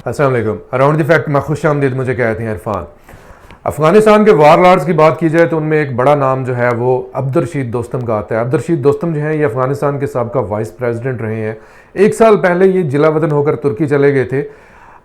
अस्सलाम वालेकुम। Around the fact में खुशामदीद मुझे कहते हैं इरफान। अफगानिस्तान के वारलॉर्ड्स की बात की जाए तो उनमें एक बड़ा नाम जो है वो अब्दुर्रशीद दोस्तम का आता है। अब्दुर्रशीद दोस्तम जो है ये अफगानिस्तान के साबका वाइस प्रेसिडेंट रहे हैं। 1 साल पहले ये जिला वतन होकर तुर्की चले गए थे।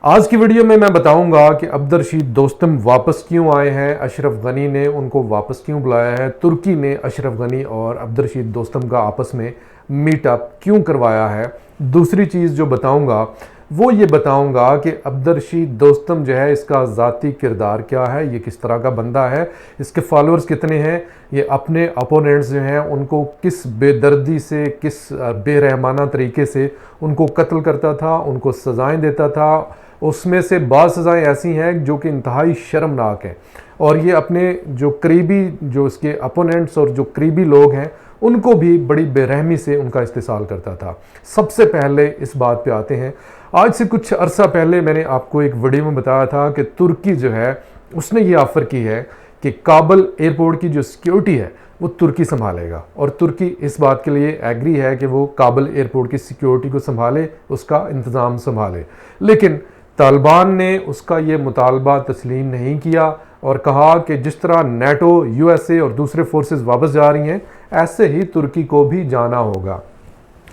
आज की वीडियो में मैं बताऊंगा कि अब्दुर्रशीद दोस्तम वापस क्यों आए हैं, अशरफ गनी ने उनको वापस क्यों बुलाया है, तुर्की ने अशरफ गनी और अब्दुर्रशीद दोस्तम का आपस में मीटअप क्यों करवाया है। दूसरी चीज़ जो बताऊंगा वो ये बताऊंगा कि अब्दुर्रशीद दोस्तम जो है इसका ज़ाती किरदार क्या है, ये किस तरह का बंदा है, इसके फॉलोअर्स कितने हैं, ये अपने अपोनेंट्स जो हैं उनको किस बेदर्दी से, किस बेरहमाना तरीके से उनको कत्ल करता था, उनको सज़ाएं देता था। उसमें से बाज़ सज़ाएँ ऐसी हैं जो कि इंतहाई शर्मनाक हैं और ये अपने जो करीबी, जो इसके अपोनेंट्स और जो करीबी लोग हैं उनको भी बड़ी बेरहमी से उनका इस्तेसाल करता था। सबसे पहले इस बात पे आते हैं। आज से कुछ अरसा पहले मैंने आपको एक वीडियो में बताया था कि तुर्की जो है उसने ये ऑफ़र की है कि काबुल एयरपोर्ट की जो सिक्योरिटी है वो तुर्की संभालेगा और तुर्की इस बात के लिए एग्री है कि वो काबुल एयरपोर्ट की सिक्योरिटी को संभाले, उसका इंतज़ाम संभाले। लेकिन तालिबान ने उसका ये मुतालबा तस्लीम नहीं किया और कहा कि जिस तरह नेटो, यूएसए और दूसरे फोर्सेस वापस जा रही हैं ऐसे ही तुर्की को भी जाना होगा।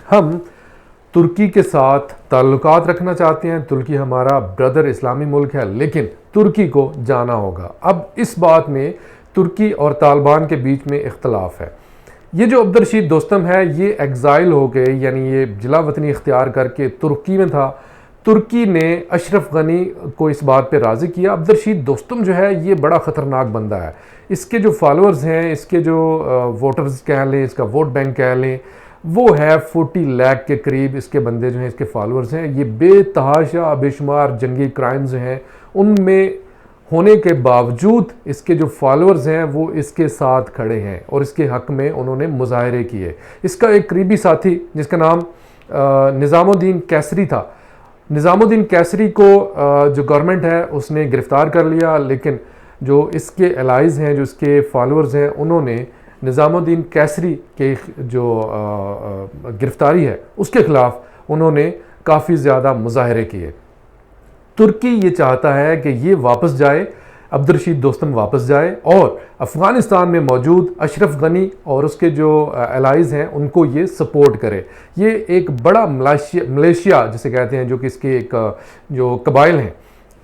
हम तुर्की के साथ ताल्लुकात रखना चाहते हैं, तुर्की हमारा ब्रदर इस्लामी मुल्क है, लेकिन तुर्की को जाना होगा। अब इस बात में तुर्की और तालिबान के बीच में इख्तलाफ है। ये जो अब्दुर्रशीद दोस्तम है ये एग्ज़ाइल हो गए, यानी ये जिला वतनी इख्तियार करके तुर्की में था। तुर्की ने अशरफ गनी को इस बात पे राज़ी किया। अब्दुर्रशीद दोस्तम जो है ये बड़ा ख़तरनाक बंदा है। इसके जो फॉलोअर्स हैं, इसके जो वोटर्स कह लें, इसका वोट बैंक कह लें, वो है 40 लाख के करीब इसके बंदे जो हैं, इसके फॉलोअर्स हैं। ये बेतहाशा बेशुमार जंगी क्राइम्स हैं, उनमें होने के बावजूद इसके जो फॉलोअर्स हैं वो इसके साथ खड़े हैं और इसके हक़ में उन्होंने मुजाहरे किए। इसका एक करीबी साथी जिसका नाम निज़ामुद्दीन कैसरी था, निज़ामुद्दीन कैसरी को जो गवर्नमेंट है उसने गिरफ़्तार कर लिया, लेकिन जो इसके एलाइज़ हैं, जो इसके फॉलोअर्स हैं, उन्होंने निज़ामुद्दीन कैसरी के जो गिरफ़्तारी है उसके ख़िलाफ़ उन्होंने काफ़ी ज़्यादा मुजाहरे किए। तुर्की ये चाहता है कि ये वापस जाए, अब्दुर्रशीद दोस्तम वापस जाए और अफ़गानिस्तान में मौजूद अशरफ गनी और उसके जो एलाइज़ हैं उनको ये सपोर्ट करे। ये एक बड़ा मलेशिया जिसे कहते हैं, जो कि इसके एक जो कबाइल हैं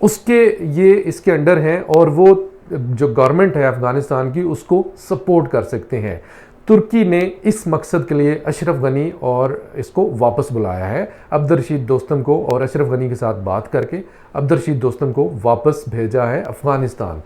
उसके ये इसके अंडर हैं और वो जो गवर्नमेंट है अफ़गानिस्तान की उसको सपोर्ट कर सकते हैं। तुर्की ने इस मकसद के लिए अशरफ गनी और इसको वापस बुलाया है, अब्दुर्रशीद दोस्तम को, और अशरफ गनी के साथ बात करके अब्दुर्रशीद दोस्तम को वापस भेजा है अफ़गानिस्तान।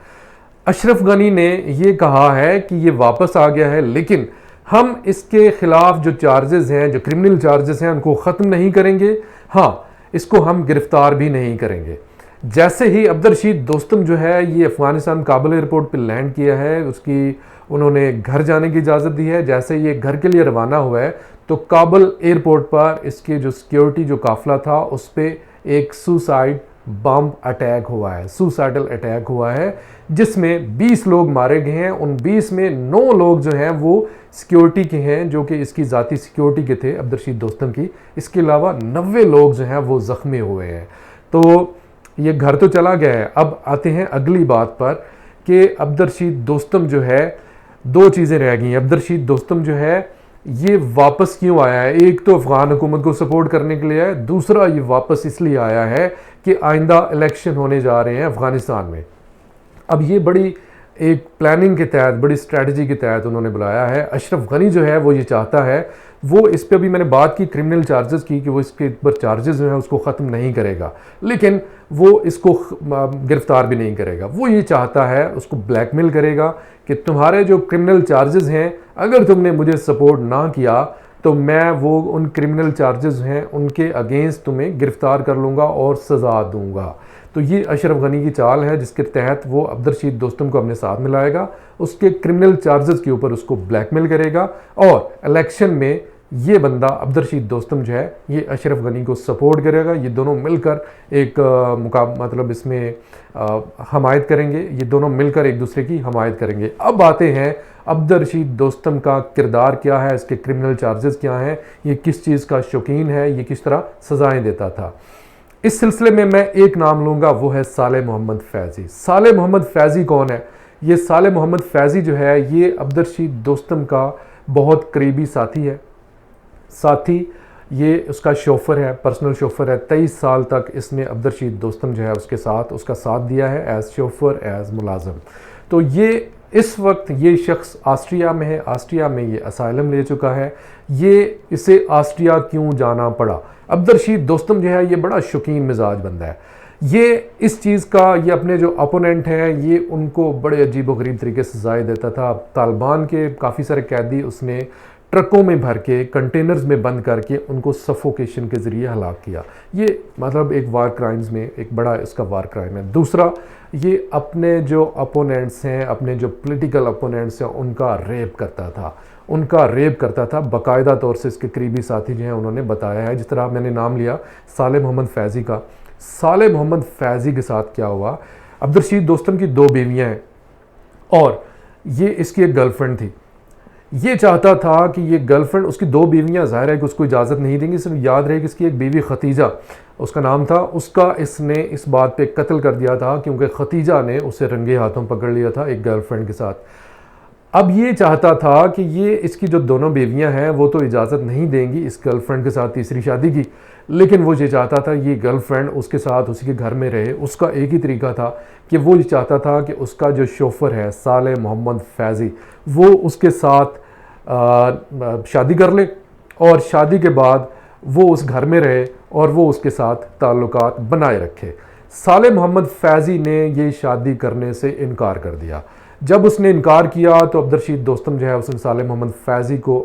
अशरफ गनी ने ये कहा है कि ये वापस आ गया है, लेकिन हम इसके ख़िलाफ़ जो चार्जेस हैं, जो क्रिमिनल चार्जेस हैं, उनको ख़त्म नहीं करेंगे। हाँ, इसको हम गिरफ़्तार भी नहीं करेंगे। जैसे ही अब्दुर्रशीद दोस्तम जो है ये अफ़गानिस्तान काबुल एयरपोर्ट पर लैंड किया है, उसकी उन्होंने घर जाने की इजाज़त दी है। जैसे ये घर के लिए रवाना हुआ है तो काबुल एयरपोर्ट पर इसके जो सिक्योरिटी जो काफ़िला था उस पर एक सुसाइड बम अटैक हुआ है, सुसाइडल अटैक हुआ है, जिसमें 20 लोग मारे गए हैं। उन 20 में 9 लोग जो हैं वो सिक्योरिटी के हैं, जो कि इसकी ज़ाती सिक्योरिटी के थे अब्दुर्रशीद दोस्तम की। इसके अलावा 90 लोग जो हैं वो ज़ख्मी हुए हैं। तो ये घर तो चला गया है। अब आते हैं अगली बात पर कि अब्दुर्रशीद दोस्तम जो है, 2 चीज़ें रह गई हैं। अब्दुर्रशीद दोस्तम जो है ये वापस क्यों आया है? एक तो अफ़गान हुकूमत को सपोर्ट करने के लिए है, दूसरा ये वापस इसलिए आया है कि आइंदा इलेक्शन होने जा रहे हैं अफ़गानिस्तान में। अब ये बड़ी एक प्लानिंग के तहत, बड़ी स्ट्रैटेजी के तहत उन्होंने बुलाया है। अशरफ गनी जो है वो ये चाहता है, वो इस पर भी मैंने बात की क्रिमिनल चार्जेस की, कि वो इसके ऊपर चार्जेस जो हैं उसको ख़त्म नहीं करेगा, लेकिन वो इसको गिरफ़्तार भी नहीं करेगा। वो ये चाहता है, उसको ब्लैकमेल करेगा कि तुम्हारे जो क्रिमिनल चार्जेस हैं, अगर तुमने मुझे सपोर्ट ना किया तो मैं वो उन क्रिमिनल चार्जेस हैं उनके अगेंस्ट तुम्हें गिरफ़्तार कर लूँगा और सज़ा दूँगा। तो ये अशरफ गनी की चाल है जिसके तहत वो अब्दुर्रशीद दोस्तम को अपने साथ मिलाएगा, उसके क्रिमिनल चार्जेस के ऊपर उसको ब्लैकमेल करेगा और इलेक्शन में ये बंदा अब्दुर्रशीद दोस्तम जो है ये अशरफ गनी को सपोर्ट करेगा। ये दोनों मिलकर एक मतलब इसमें हमायत करेंगे, ये दोनों मिलकर एक दूसरे की हमायत करेंगे। अब आते हैं अब्दुर्रशीद दोस्तम का किरदार क्या है, इसके क्रिमिनल चार्जेस क्या हैं, ये किस चीज़ का शौकीन है, ये किस तरह सज़ाएं देता था। इस सिलसिले में मैं एक नाम लूँगा, वो है साले मोहम्मद फैज़ी। साले मोहम्मद फैज़ी कौन है? ये साले मोहम्मद फैज़ी जो है ये अब्दुर्रशीद दोस्तम का बहुत करीबी साथी है। साथी ये उसका शोफर है, पर्सनल शोफर है। 23 साल तक इसने अब्दुर्रशीद दोस्तम जो है उसके साथ उसका साथ दिया है, एज़ शोफर, एज़ मुलाजिम। तो ये इस वक्त ये शख्स ऑस्ट्रिया में है, ऑस्ट्रिया में ये असाइलम ले चुका है। ये इसे ऑस्ट्रिया क्यों जाना पड़ा? अब्दुर्रशीद दोस्तम जो है ये बड़ा शौकीन मिजाज बंदा है। ये इस चीज़ का, ये अपने जो अपोनेंट हैं ये उनको बड़े अजीब व गरीब तरीके से सजाएं देता था। तालिबान के काफ़ी सारे कैदी उसने ट्रकों में भर के, कंटेनर्स में बंद करके उनको सफोकेशन के ज़रिए हलाक किया। ये मतलब एक वार क्राइम्स में एक बड़ा इसका वार क्राइम है। दूसरा, ये अपने जो अपोनेंट्स हैं, अपने जो पॉलिटिकल अपोनेंट्स हैं उनका रेप करता था, उनका रेप करता था। बाकायदा तौर से इसके करीबी साथी जो हैं उन्होंने बताया है। जिस तरह मैंने नाम लिया साले मोहम्मद फैज़ी का, साले मोहम्मद फैज़ी के साथ क्या हुआ? अब्दुर्रशीद दोस्तम की 2 बीवियाँ हैं और ये इसकी एक गर्लफ्रेंड थी। ये चाहता था कि ये गर्लफ्रेंड, उसकी 2 बीवियाँ, ज़ाहिर है कि उसको इजाज़त नहीं देंगी। सिर्फ याद रहे कि इसकी एक बीवी खतीजा उसका नाम था, उसका इसने इस बात पे कत्ल कर दिया था क्योंकि खतीजा ने उसे रंगे हाथों पकड़ लिया था एक गर्लफ्रेंड के साथ। अब ये चाहता था कि ये इसकी जो दोनों बीवियां हैं वो तो इजाज़त नहीं देंगी इस गर्लफ्रेंड के साथ तीसरी शादी की, लेकिन वो ये चाहता था ये गर्लफ्रेंड उसके साथ उसी के घर में रहे। उसका एक ही तरीका था कि वो ये चाहता था कि उसका जो शोफर है साले मोहम्मद फैज़ी वो उसके साथ शादी कर ले और शादी के बाद वो उस घर में रहे और वो उसके साथ ताल्लुकात बनाए रखे। साले मोहम्मद फैज़ी ने ये शादी करने से इनकार कर दिया। जब उसने इनकार किया तो अब्दुर्रशीद दोस्तम जो है उसने साले मोहम्मद फैज़ी को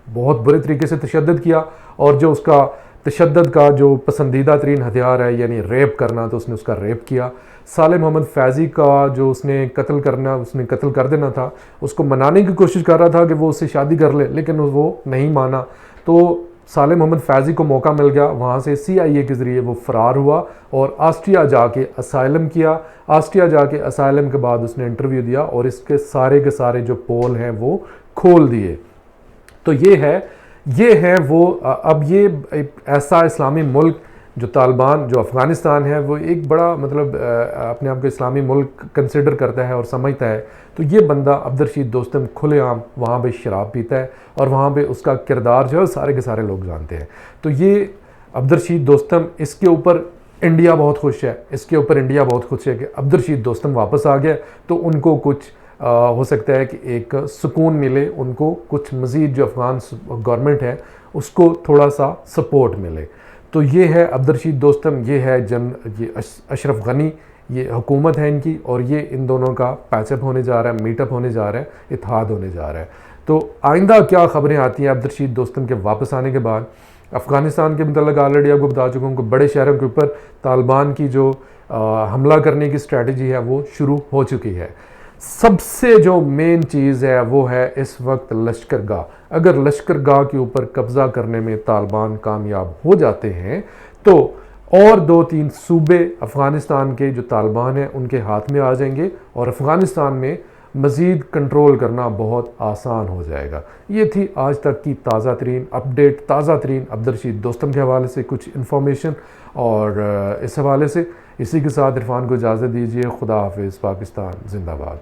बहुत बुरे तरीके से तशद्दुद किया और जो उसका तशद्दुद का जो पसंदीदा तरीन हथियार है यानी रेप करना, तो उसने उसका रेप किया। साले मोहम्मद फैज़ी का जो उसने कत्ल कर देना था, उसको मनाने की कोशिश कर रहा था कि वो उससे शादी कर ले, लेकिन वो नहीं माना। तो साले मोहम्मद फैज़ी को मौका मिल गया, वहाँ से CIA के ज़रिए वो फ़रार हुआ और ऑस्ट्रिया जाके असाइलम किया। ऑस्ट्रिया जाके असाइलम के बाद उसने इंटरव्यू दिया और इसके सारे के सारे जो पोल हैं वो खोल दिए। तो ये है वो अब ये एक ऐसा इस्लामी मुल्क जो तालिबान, जो अफ़गानिस्तान है, वो एक बड़ा मतलब अपने आप को इस्लामी मुल्क कंसिडर करता है और समझता है। तो ये बंदा अब्दुर्रशीद दोस्तम खुलेआम वहाँ पे शराब पीता है और वहाँ पे उसका किरदार जो है सारे के सारे लोग जानते हैं। तो ये अब्दुर्रशीद दोस्तम, इसके ऊपर इंडिया बहुत खुश है, इसके ऊपर इंडिया बहुत खुश है कि अब्दुर्रशीद दोस्तम वापस आ गया। तो उनको कुछ हो सकता है कि एक सुकून मिले, उनको कुछ मज़ीद जो अफ़गान गवर्नमेंट है उसको थोड़ा सा सपोर्ट मिले। तो ये है अब्दुर्रशीद दोस्तम, ये है ये अशरफ गनी, ये हुकूमत है इनकी और ये इन दोनों का पैचअप होने जा रहा है, मीटअप होने जा रहा है, इत्तेहाद होने जा रहा है। तो आइंदा क्या ख़बरें आती हैं अब्दुर्रशीद दोस्तम के वापस आने के बाद? अफ़गानिस्तान के मतलब ऑलरेडी आपको बता चुका हूँ कि बड़े शहरों के ऊपर तालिबान की जो हमला करने की स्ट्रैटेजी है वो शुरू हो चुकी है। सबसे जो मेन चीज़ है वो है इस वक्त लश्करगाह। अगर लश्करगाह के ऊपर कब्ज़ा करने में तालिबान कामयाब हो जाते हैं तो और 2-3 सूबे अफ़गानिस्तान के जो तालिबान हैं उनके हाथ में आ जाएंगे और अफ़गानिस्तान में मज़ीद कंट्रोल करना बहुत आसान हो जाएगा। ये थी आज तक की ताज़ा तरीन अपडेट, ताज़ा तरीन अब्दुर्रशीद दोस्तम के हवाले से कुछ इन्फॉर्मेशन। और इस हवाले से इसी के साथ इरफान को इजाज़त दीजिए। खुदा हाफिज़। पाकिस्तान जिंदाबाद।